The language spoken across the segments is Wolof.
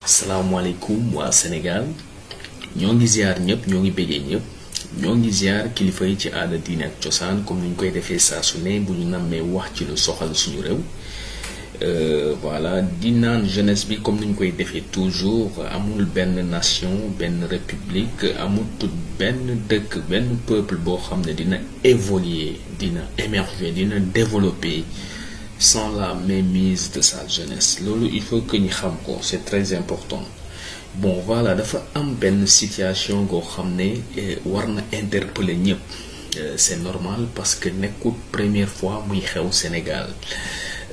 salaamaaleykum waa Sénégal ñoo ngi ziar ñëpp ñoo ngi bëggee ñëpp ñoo ngi ziar kilifa yi ci aada diine ak cosaan comme ni ñu koy defee saa su ne bu ñu nammee wax ci lu soxal suñu réew voilà di naan jeunesse bi comme ni ñu koy defee toujours amul benn nation benn république amul tout benn dëkk benn peuple boo xam ne dina évoluer dina émerger dina développer sans la mainmise de sa jeunesse loolu il faut que ñu xam ko c'est très important. Bon voilà dafa am benn situation goo xam ne war na interpeller ñëpp c'est normal parce que nekkul première fois muy xew Sénégal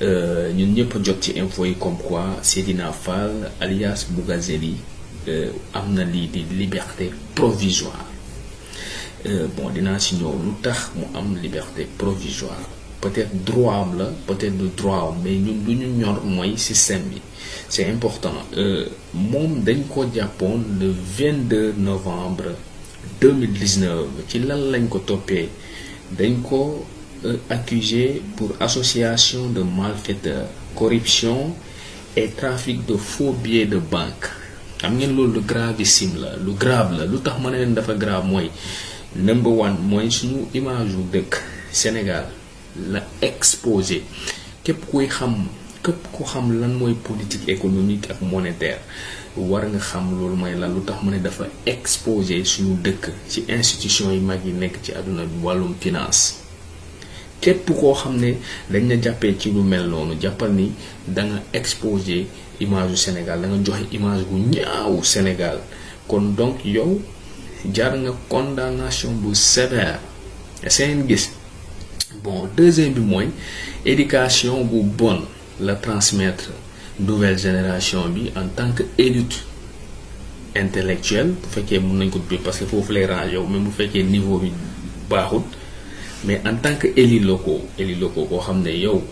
ñun ñëpp a jot ci info yi comme quoi Seydina Fall alias Bougazelli am na lii di liberté provisoire bon dinaa ci ñëw lu tax mu am liberté provisoire peut-être droit am la peut-être du droit am mais ñun lu ñu ñor mooy système bi. C'est important moom dañ ko jàppoon le 22 novembre 2019 ci lan lañ ko toppee dañ ko accusé pour association de malfaiteurs corruption et trafic de faux billets de banque xam ngeen loolu lu gravissime la lu grave la lu tax ma ne leen dafa grave mooy number one mooy suñu image yu dëkk Sénégal la exposé képp ku xam lan mooy politique économique ak monétaire war nga xam loolu mooy lan lu tax mu ne dafa exposé suñu dëkk ci institution yi mag yi nekk ci àdduna bi wàllum finance képp koo xam ne dañ la jàppee ci lu mel noonu jàppal ni da nga exposé image du Sénégal da nga joxe image bu ñaawu Sénégal kon donc yow jar nga condamnation bu sévère seen gis bon deuxième bi mooy éducation bu bonne la transmettre nouvelle génération bi en tant que élite intellectuelle bu fekkee mën nañ ko tuddee parce que foofu lay ranger yow même bu fekkee niveau bi baaxut mais en tant que élus locaux koo xam ne yow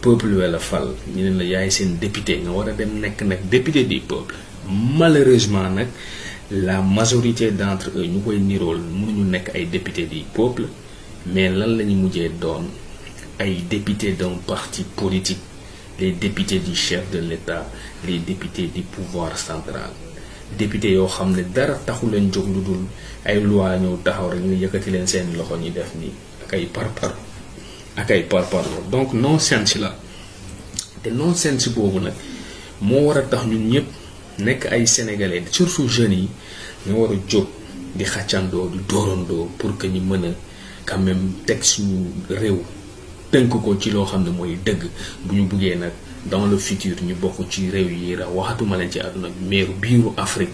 peuple we la fal ñu ne la yaay seen député nga war a dem nekk nag député du peuple malheureusement nag la majorité d'entre eux ñu koy nirool mënuñu nekk ay député du peuple mais lan la ñu mujjee doon ay député d'un parti politique les députés du chef de l'État les députés du pouvoir central députés yoo xam ne dara taxu leen jóg lu dul ay loi ñëw taxaw rek ñu yëkkati leen seen loxo ñi def nii ak ay parpar donc non-sens la te non-sens boobu nag moo war a tax ñun ñëpp nekk ay sénégalais surtout jeunes yi ñu war a jóg di xàccandoo di doorandoo pour que ñu mën a quand même teg suñu réew tënk ko ci loo xam ne mooy dëgg bu ñu buggee nag dans le futur ñu bokk ci réew yi ra waxatuma leen ci àdduna bi meeru biiru Afrique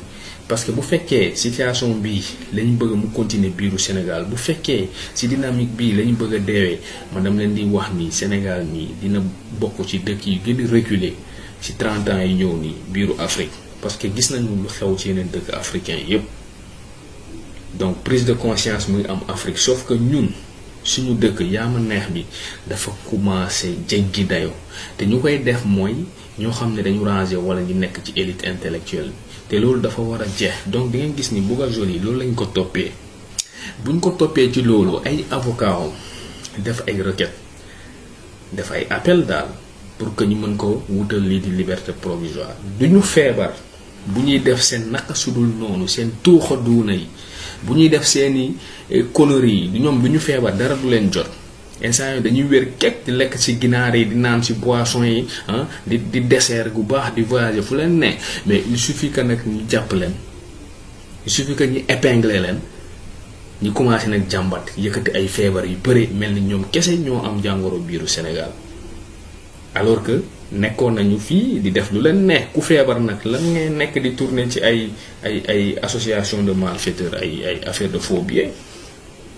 parce que bu fekkee situation bii lañu bëgg mu continuer biiru Sénégal bu fekkee ci dynamique bii lañu bëgg a deewee man dama leen di wax ni Sénégal nii dina bokk ci dëkk yi gën a reculer ci 30 ans yi ñëw nii biiru Afrique parce que gis nañu lu xew ci yeneen dëkk africain yépp donc prise de conscience muy am Afrique sauf que ñun suñu dëkk yaama neex bi dafa commencé jéggi dayo te ñu koy def mooy ñoo xam ne dañu ranger wala ñu nekk ci élite intellectuelle te loolu dafa war a jeex donc di ngeen gis ni Bougazelli loolu lañ ko toppee buñ ko toppee ci loolu ay avocat def ay requête def ay appel daal pour que ñu mën ko wutal lii di liberté provisoire duñu feebar bu ñuy def seen naka sudul noonu seen tuuxa duuna yi bu ñuy def seeni conneries yi ñoom du ñu feebar dara du leen jot instant yii dañuy wér kekk di lekk ci ginaar yi di naan ci boisson yi di dessert gu baax di voyager fu leen ne mais il suffit que nag ñu jàpp leen il suffit que ñu épingler leen ñu commencé nag jàmbat yëkkati ay feebar yu bëri mel ni ñoom kese ñoo am jàngoro biiru Sénégal alors que nekkoon nañu fii di def lu leen neex ku feebar nag lan ngay nekk di tourner ci ay association de malfaiteurs ay affaire de faux billets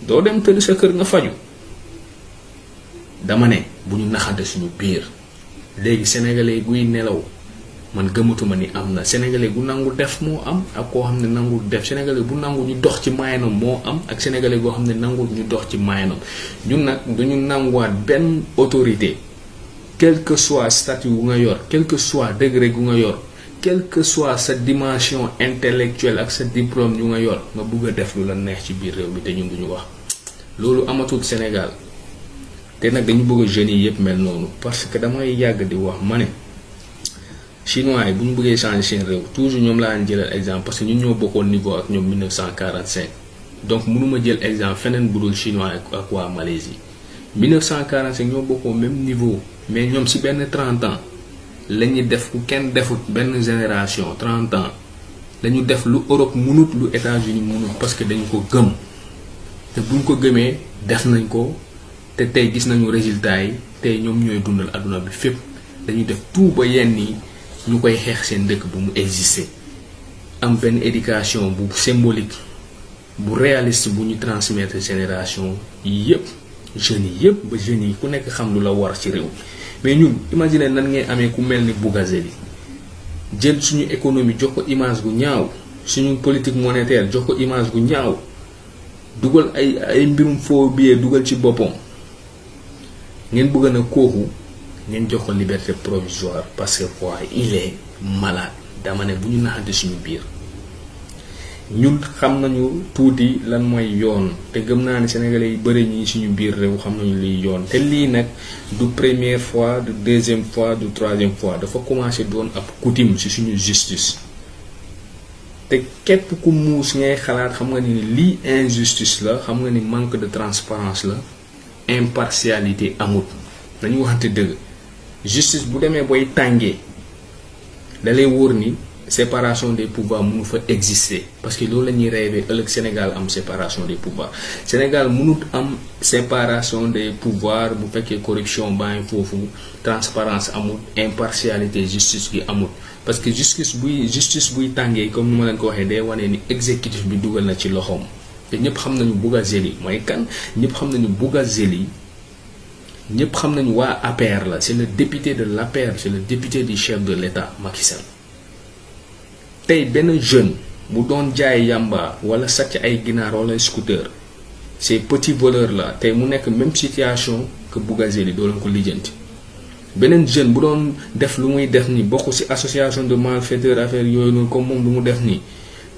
doo dem tëdd sa kër nga faju dama ne bu ñu naxante suñu biir léegi sénégalais guy nelaw man gëmatuma ni am na sénégalais bu nangu def moo am ak koo xam ne nangu def sénégalais bu nangu ñu dox ci mayanam moo am ak sénégalais goo xam ne nangu ñu dox ci mayanam ñun nag duñu nanguwaat benn autorité quel que soit statut gu nga yor quel que soit degré gu nga yor quelle que soit sa dimension intellectuelle ak sa diplôme yu nga yor nga bugg a def lu la neex ci biir réew mi te ñun duñu wax loolu amatul Sénégal te nag dañu bëgg jeunes yi yëpp mel noonu parce que damay yàgg di wax ma ne chinois yi bu ñu bëggee changer seen réew toujours ñoom laa leen jëlal exemple parce que ñun ñoo bokkoon niveau ak ñoom 1945 donc mënuma jël exemple feneen bu dul chinois ak waa Malaisie 1945 ñoo bokkoon même niveau mais ñoom ci benn 30 ans la ñuy def ku kenn defut benn génération 30 ans dañu def lu Europe mënut lu États-Unis mënut parce que dañu ko gëm te buñ ko gëmee def nañ ko te tey gis nañu résultat yi tey ñoom ñooy dundal àdduna bi fépp dañuy def tout ba yenn yi ñu koy xeex seen dëkk bu mu exister am benn éducation bu symbolique bu réaliste bu ñu transmettre génération yi yëpp jeunes yi yëpp ba jeunes yi ku nekk xam lu la war ci réew mais ñun imagine nan ngay amee ku mel ni Bougazelli jël suñu économie jox ko image gu ñaaw suñu politique monétaire jox ko image gu ñaaw dugal ay mbirum faux billet dugal ci boppam ngeen bëgg na kooku ngeen jox ko liberté provisoire parce que quoi il est malade dama ne bu ñu naxante suñu biir ñun xam nañu tuuti lan mooy yoon te gëm naa ne sénégalais yi bëri ñi suñu biir réew xam nañu liy yoon te lii nag du première fois du deuxième fois du troisième fois dafa commencé doon ab coutume ci suñu justice te képp ku muus ngay xalaat xam nga ni lii injustice la xam nga ni manque de transparence la impartialité amut nañu waxante dëgg justice bu demee booy tàngee da lay wóor ni séparation des pouvoirs mënu fa exister parce que loolu la ñuy rêvé ëllëg Sénégal am séparation des pouvoirs Sénégal mënut am séparation des pouvoirs bu fekkee corruption baa ngi foofu transparence amul impartialité justice gi amul parce que justice buy tàngee comme ni ma leen ko waxee day wane ni exécutif bi dugal na ci loxoom te ñëpp xam nañu Bougazelli mooy kan ñëpp xam nañu Bougazelli ñëpp xam nañu waa APR la c'est le député de l'APR c'est le député du chef de l'État Macky Sall tey benn jeune bu doon jaay yamba wala sàcc ay ginaar wala scooter ces petits voleurs là tey mu nekk même situation que Bougazelli doo leen ko lijjanti beneen jeune bu doon def lu muy def ni bokk ci association de malfaiteurs affaire yooyu noonu comme moom lu mu def nii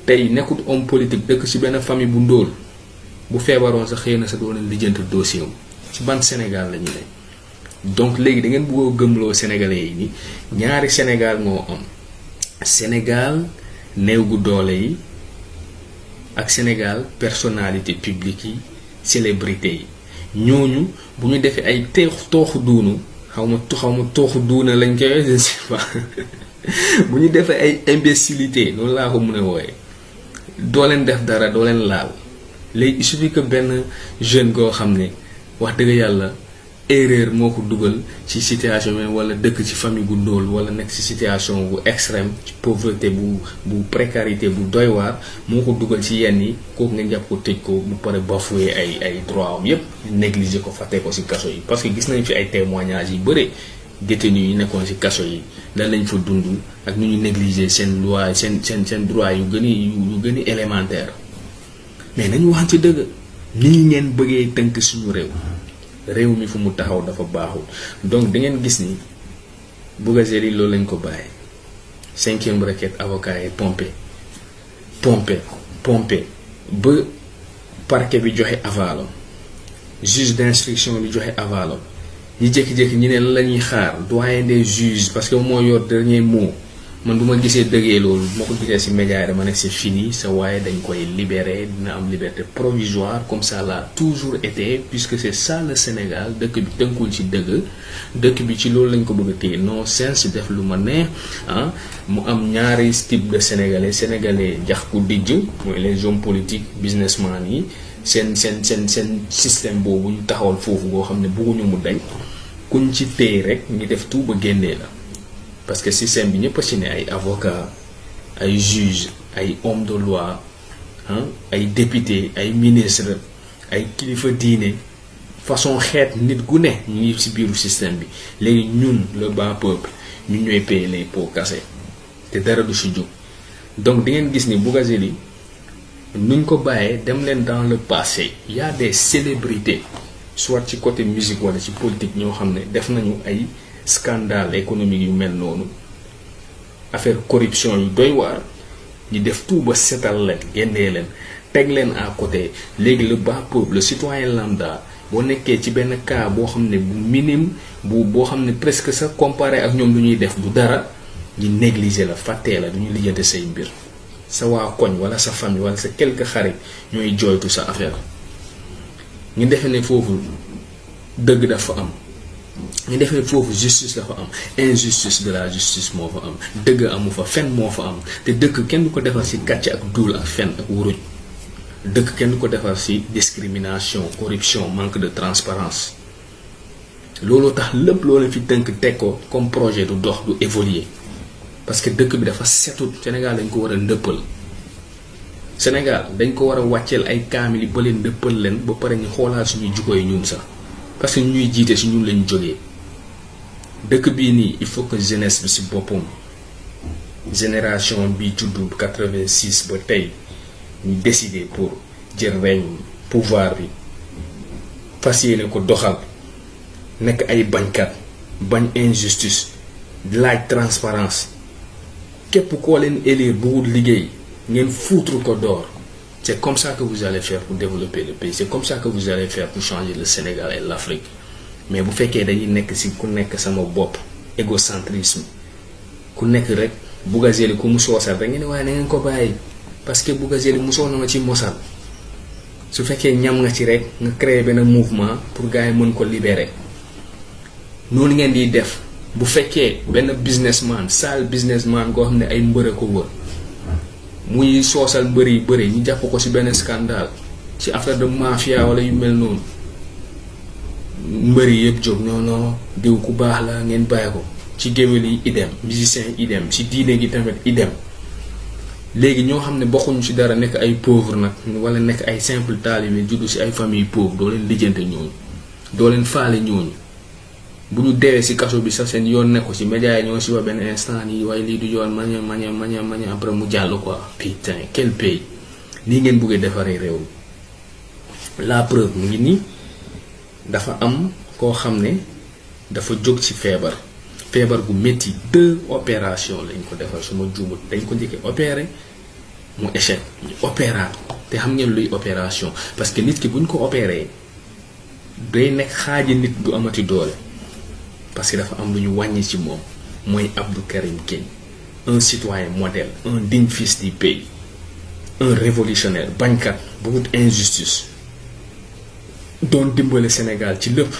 tey nekkut homme politique dëkk ci benn famille bu ndóol bu feebaroon sa xëy na sa doo leen lijjanti dossier ci ban Sénégal la ñu ne donc léegi da ngeen bëggoo gëmloo sénégalais yi ni ñaari Sénégal moo am Sénégal néew gu doole yi ak Sénégal personnalité publique yi célébrité yi ñooñu bu ñu defee ay tooxu duunu xaw ma tooxu duuna lañ koy je sais pas bu ñu defee ay imbécilité loolu laa ko mën a wooye doo leen def dara doo leen laal léegi il suffit que benn jeune koo xam ne wax dëgg yàlla erreur moo ko dugal ci situation bi wala dëkk ci famille bu ndóol wala nekk ci situation bu extrême ci pauvreté bu précarité bu doy waar moo ko dugal ci yenn yi kooku nga jàpp ko tëj ko bu pare bafoué ay droit am yépp négliger ko fàtte ko ci kaso yi parce que gis nañ fi ay témoignages yi bëre détenus yi nekkoon ci kaso yi lan lañ fa dund ak nu ñu négliger seen loi seen droit yu gën a élémentaire mais nañu waxante dëgg nii ngeen bëggee tënk suñu réew mi fu mu taxaw dafa baaxul donc da ngeen gis ni Bougazelli loolu lañ ko bàyyi 5e requête avocat yi pompé ba parquet bi joxe avalon juge d'instruction bi joxe avalon ñi jékki-jékki ñi ne la ñuy xaar doyen des juges parce que moo yor dernier mot man bu ma gisee dëggee loolu moo ko gisee ci média yi dama ne c'est fini sa waaye dañ koy libérer dina am liberté provisoire comme ça l'a toujours été puisque c'est ça le Sénégal dëkk bi tënkul ci dëkk bi ci loolu lañ ko bëgg a téye non sens def lu ma neex mu am ñaari type de sénégalais jax ku dijj mooy les hommes politiques businessman yi seen système boobu ñu taxawal foofu boo xam ne bëgguñu mu dañ kuñ ci téye rek ñu def tout ba génnee la parce que système bi ñëpp a ci ne ay avocats ay juges ay hommes de loi ay députés ay ministres ay kilifa diine façon xeet nit gu ne ñu ngi ci biiru système bi léegi ñun le bas peuple ñun ñooy payer les pots cassés te dara du ci jóg donc di ngeen gis ni Bougazelli nuñ ko bàyyee dem leen dans le passé il y a des célébrités soit ci côté musique wala ci politique ñoo xam ne def nañu ay scandale économique yu mel noonu affaire corruption yu doy waar ñi def tout ba setal leen génnee leen teg leen à côté léegi le bas peuple le citoyen lambda boo nekkee ci benn cas boo xam ne bu minime boo xam ne presque sa comparé ak ñoom lu ñuy def du dara ñi négliger la fàttee la duñu lijjante say mbir sa waa koñ wala sa famille wala sa quelques xarit ñooy jooytu sa affaire ñu defe ne foofu dëgg dafa am ñu defe ne foofu justice dafa am injustice de la justice moo fa am dëgg amu fa fen moo fa am te dëkk kenn du ko defar ci kàcc ak duul ak fen ak wuruj dëkk kenn du ko defar ci discrimination corruption manque de transparence looloo tax lépp loolu fi tënk teg ko comme projet du dox du évoluer parce que dëkk bi dafa setut Sénégal dañ ko war a ndëppal Sénégal dañ ko war a wàcceel ay kaamil yi ba leen ndëppal leen ba pare ñu xoolaat suñuy jukko yi ñun sax parce que ñuy jiite si ñun lañ jógee dëkk bii nii il faut que jeunesse bi si boppam génération bi juddu 86 ba tey ñu décider pour jël règne pouvoir bi fas yéene ko doxal nekk ay bañkat bañ injustice laaj transparence képp koo leen élire bu wut liggéey ngeen foutre ko d'or. C'est comme ça que vous allez faire pour développer le pays. C'est comme ça que vous allez faire pour changer le Sénégal et l'Afrique. Mais vous faites que dañuy nekk ci ku nekk sama bopp égocentrisme ku nekk rek Bougazelli ku mu soosal da ngeen waaye na ngeen ko bàyyi parce que Bougazelli musoo na ma ci mosal su fekkee ñam nga ci rek nga créer benn mouvement pour gars yi mën ko libérer noonu ngeen di def bu fekkee benn businessman sale businessman koo xam ne ay mbër ko wër muy soosal mbër yi bëri ñu jàpp ko ci benn scandale ci affaire de mafia wala yu mel noonu mbër yi yëpp jóg non diw ku baax la ngeen bàyyi ko ci géwél yi idem musicien idem ci diine gi tamit idem léegi ñoo xam ne bokkuñu ci dara nekk ay pauvre nag wala nekk ay simple talibé juddu ci ay famille pauvre doo leen lijjante ñooñu doo leen faale ñooñu bu ñu deewee ci kaso bi sax seen yoon nekk ko ci média yi ñoo ci wax benn instant yi waaye lii du yoon maña après mu jàll quoi. Putain quel pays nii ngeen bëggee defaree réew mi la preuve mu ngi nii dafa am koo xam ne dafa jóg ci feebar gu métti 2 opérations lañ ko defal suma juumut dañ ko njëkkee opéré mu échec ñu opéraat te xam ngeen luy opération parce que nit ki buñ ko opéré day nekk xaaji nit du amati doole parce que dafa am lu ñu wàññi ci moom mooy Abdou Karim Gueye un citoyen modèle un digne fils du pays un révolutionnaire bañkat bu wut injustice doon dimbale Sénégal ci lépp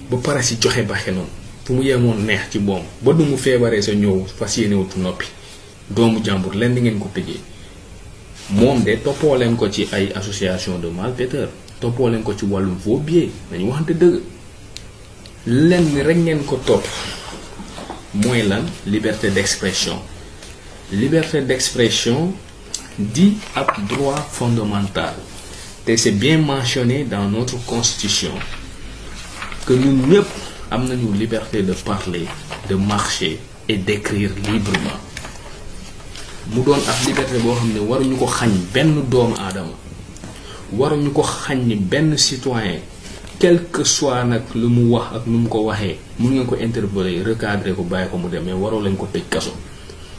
ba pare ci joxe baxenoon fu mu yemoon neex ci moom ba du mu feebaree sa ñëw fas yéenewutu noppi doomu jàmbur leen di ngeen ko tëjee moom de toppoo leen ko ci ay association de malfaiteurs toppoo leen ko ci wàllum faux billets dañu waxante dëgg lenn rek ngeen ko topp mooy lan liberté d'expression dit ab droit fondamental te c'est bien mentionné dans notre constitution que ñun ñëpp am nañu liberté de parler de marcher et d'écrire librement mu doon ab liberté boo xam ne waruñu ko xañ benn doomu aadama waruñu ko xañ benn citoyen quel que soit nag lu mu wax ak nu mu ko waxee mun ngeen ko interpeller recadrer ko bàyyi ko mu dem mais waroo lañ ko tëj kaso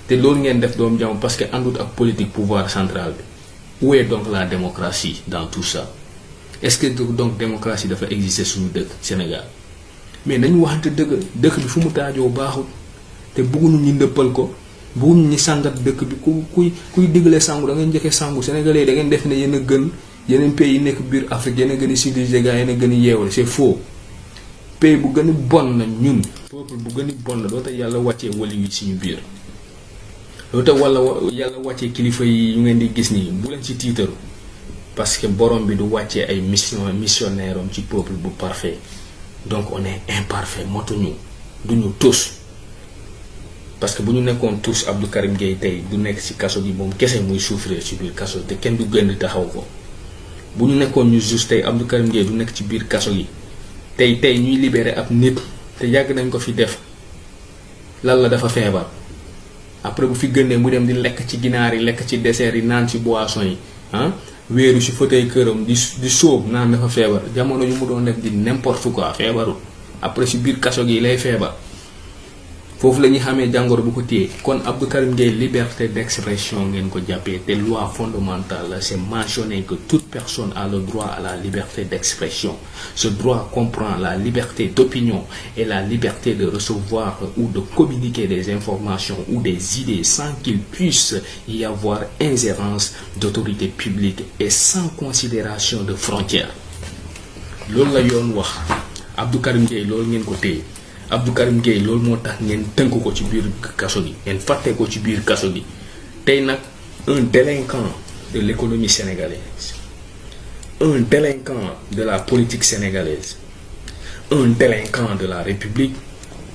te loolu ngeen def doomu jàmm parce que àndut ak politique pouvoir central bi où est donc la démocratie dans tout ça est-ce que donc démocratie dafa exister suñu dëkk Sénégal mais nañu waxante dëkk bi fu mu taajoo baaxul te bëgguñu ñu ndëppal ko bëgguñu ñu sangat dëkk bi kuy digle sangu da ngeen njëkkee sangu sénégalais da ngeen def ne yéen a gën yeneen pays yi nekk biir Afrique yéen a gën a civilisé gars yéen a gën a yeewale c'est faux pays bu gën a bon la ñun peuple bu gën a bon la doo tax yàlla wàccee wali yi suñu biir doo tax wala yàlla wàccee kilifa yi yu ngeen di gis nii bu leen ci tiitaru parce que borom bi du wàccee ay missionnaire am ci peuple bu parfait donc on est imparfait motuñu duñu tous parce que bu ñu nekkoon tous Abdou Karim Gueye tey du nekk ci kaso gi moom kese muy souffrir ci biir kaso te kenn du gën taxaw ko bu ñu nekkoon ñu juste tey Abdou Karim Gueye du nekk ci biir kaso gi tey ñuy libérer ab nit te yàgg nañ ko fi def lan la dafa feebar après bu fi gënee mu dem di lekk ci ginaar yi lekk ci dessert yi naan ci boisson yi wéeru ci fauteuil këram di sóob naan dafa feebar jamono yu mu doon def di n'importe quoi feebarul après ci biir kaso gi lay feebar foofu la ñuy xamee jàngoro bu ko téye kon Abdou Karim Gueye liberté d'expression ngeen ko jàppee te loi fondamentale la c'est mentionné que toute personne a le droit à la liberté d'expression. Ce droit comprend la liberté d'opinion et la liberté de recevoir ou de communiquer des informations ou des idées sans qu'il puisse y avoir ingérence d'autorité publique et sans considération de frontières. loolu la yoon wax Abdou Karim Gueye loolu ngeen ko téye Abdou Karim Gueye loolu moo tax ngeen tënk ko ci biir kaso gi ngeen fàtte ko ci biir kaso gi tey nag un délinquant de l'économie sénégalaise, un délinquant de la politique sénégalaise, un délinquant de la République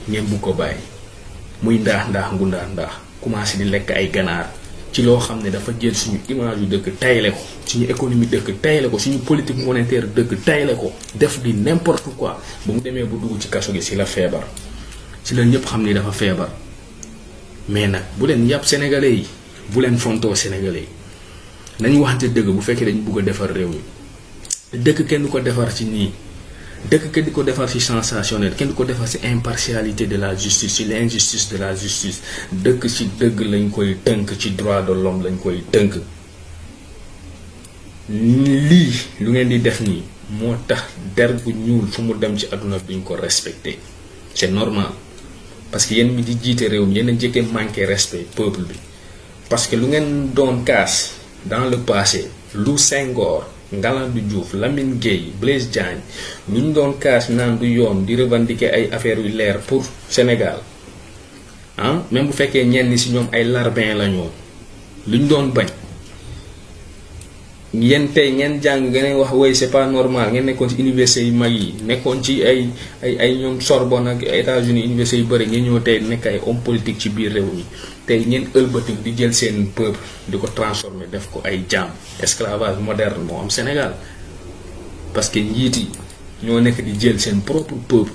ngeen bu ko bàyyi muy ndaax commencé di lekk ay ganaar ci loo xam ne dafa jël suñu image yu dëkk tayle ko suñu économie dëkk tayle ko suñu politique monétaire dëkk tayle ko def di n'importe quoi ba mu demee bu dugg ci kaso gi si la feebar si la ñëpp xam ni dafa feebar. mais nag bu leen yàpp sénégalais yi bu leen fontoo sénégalais yi nañu waxante dëgg bu fekkee dañu bëgg a defar réew mi dëkk kenn du ko defar ci nii dëkk kenn du ko defar ci sensationnel kenn du ko defar ci impartialité de la justice ci l'injustice de la justice dëkk ci dëgg lañ koy tënk ci droit de l'homme lañ koy tënk. lii lu ngeen di def nii moo tax der bu ñuul fu mu dem ci àdduna bi duñ ko respecté c'est normal parce que yéen mi di jiite réew mi yéen a njëkkee manqué respect peuple bi parce que lu ngeen doon kaas dans le passé lu Senghor Ngalandou Diouf Lamine Gueye Blaise Diagne lu ñu doon kaas naan du yoon di revendiquer ay affaires yu leer pour Sénégal ah même bu fekkee ñenn ci ñoom ay larbin la ñoo lu ñu doon bañ yéen tey ngeen jàng ngeen wax woy c'est pas normal ngeen nekkoon ci université yu mag yi nekkoon ci ay ñoom Sorbonne ak États-Unis université yu bëri ngeen ñëw tey nekk ay homme politique ci biir réew mi tey ngeen ëlbatik di jël seen peuple di ko transformer def ko ay jaam esclavage moderne moo am Sénégal parce que njiit yi ñoo nekk di jël seen propre peuple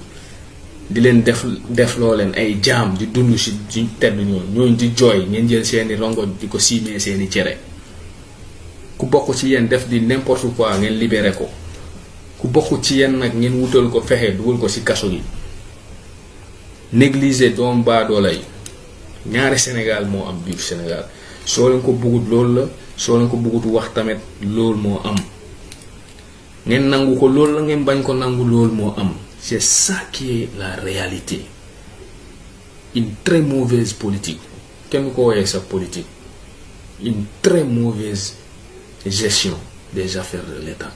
di leen def loo leen ay jaam di dund ci tedd ñooñu di jooy ngeen jël seeni rongo di ko siimee seeni cere. ku bokk ci yéen def di n'importe quoi ngeen libéré ko ku bokk ci yéen nag ngeen wutal ko fexe dugal ko ci kaso gi négliger doom baadoola yi ñaari Sénégal moo am biir Sénégal soo leen ko bëggut loolu la soo leen ko bëggut wax tamit loolu moo am ngeen nangu ko loolu la ngeen bañ ko nangu loolu moo am c'est ça qui est la réalité. Une très mauvaise politique kenn ko woyee sa politique une très mauvaise gestion des affaires de l'État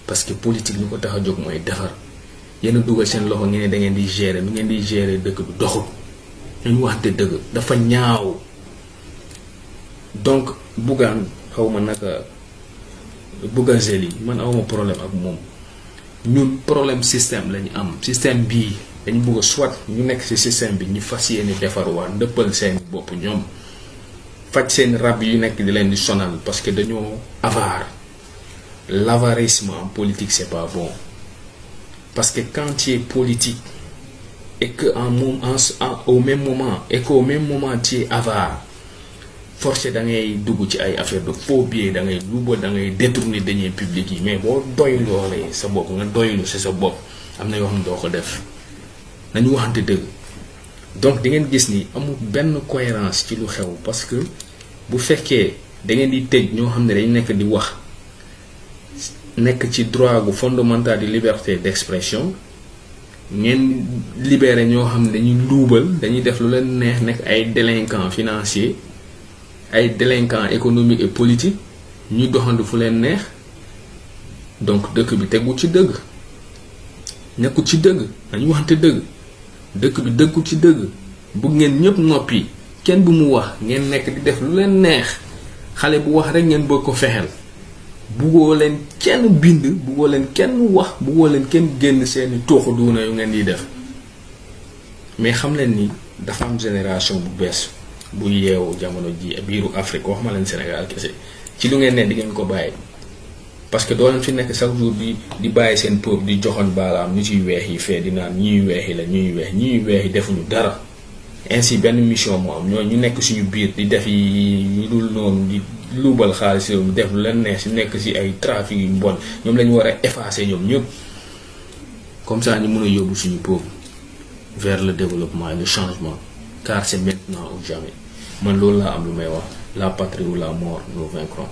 parce que politique li ko tax a jóg mooy defar yéen a dugal seen loxo ngeen ne da ngeen di gérer nu ngeen di gérer dëkk bi doxul ñu waxte dëgg dafa ñaaw. donc Bougane xaw ma naka Bougazeli man awma problème ak moom ñun problème système lañu am système bii dañu bëgg a soit ñu nekk ci système bi ñu fas yéene defar waa ndëppal seen bopp ñoom faj seen rab yu nekk di leen di sonal parce que dañoo avare. L'avarisme en politique c'est pas bon parce que quand tu es politique et que au même moment et qu'au même moment tu es avare forcé da ngay dugg ci ay affaire de faux billets da ngay luubal da ngay détourner deniers publics yi mais boo doyloolee sa bopp nga doylu ci sa bopp am na yoo xam ne doo ko def nañu waxante dëgg. donc di ngeen gis ni amul benn cohérence ci lu xew parce que bu fekkee da ngeen di tëj ñoo xam ne dañ nekk di wax nekk ci droit gu fondamental di liberté d'expression ngeen libéré ñoo xam ne dañuy luubal dañuy def lu leen neex nekk ay délinquants financiers ay délinquants économiques et politiques ñuy doxandu fu leen neex donc dëkk bi tegu ci dëgg nekkul ci dëgg dañu waxante dëgg. dëkk bi dëkku ci dëgg bëgg ngeen ñëpp noppi kenn bu mu wax ngeen nekk di def lu leen neex xale bu wax rek ngeen bëgg ko fexel buggoo leen kenn bind buggoo leen kenn wax buggoo leen kenn génn seeni tooxu duuna yu ngeen di def mais xam leen ni dafa am génération bu bees bu yeewu jamono ji biiru Afrique wax ma leen Sénégal kese ci lu ngeen ne di ngeen ko bàyyi parce que doo leen fi nekk chaque jour di bàyyi seen peuple di joxoon baalaam ñu ciy weex yi fee di naan ñuy weex yi la ñuy weex yi defuñu dara ainsi benn mission moo am ñu nekk suñu biir di def yi dul noonu di luubal xaalis réew mi def lu leen neex si nekk si ay trafic yu mbon ñoom lañu war a effacer ñoom ñëpp comme ça ñu mën a yóbbu suñu peuple vers le développement et le changement car c'est maintenant ou jamais man loolu laa am lu may wax la patrie ou la mort nous vaincrons.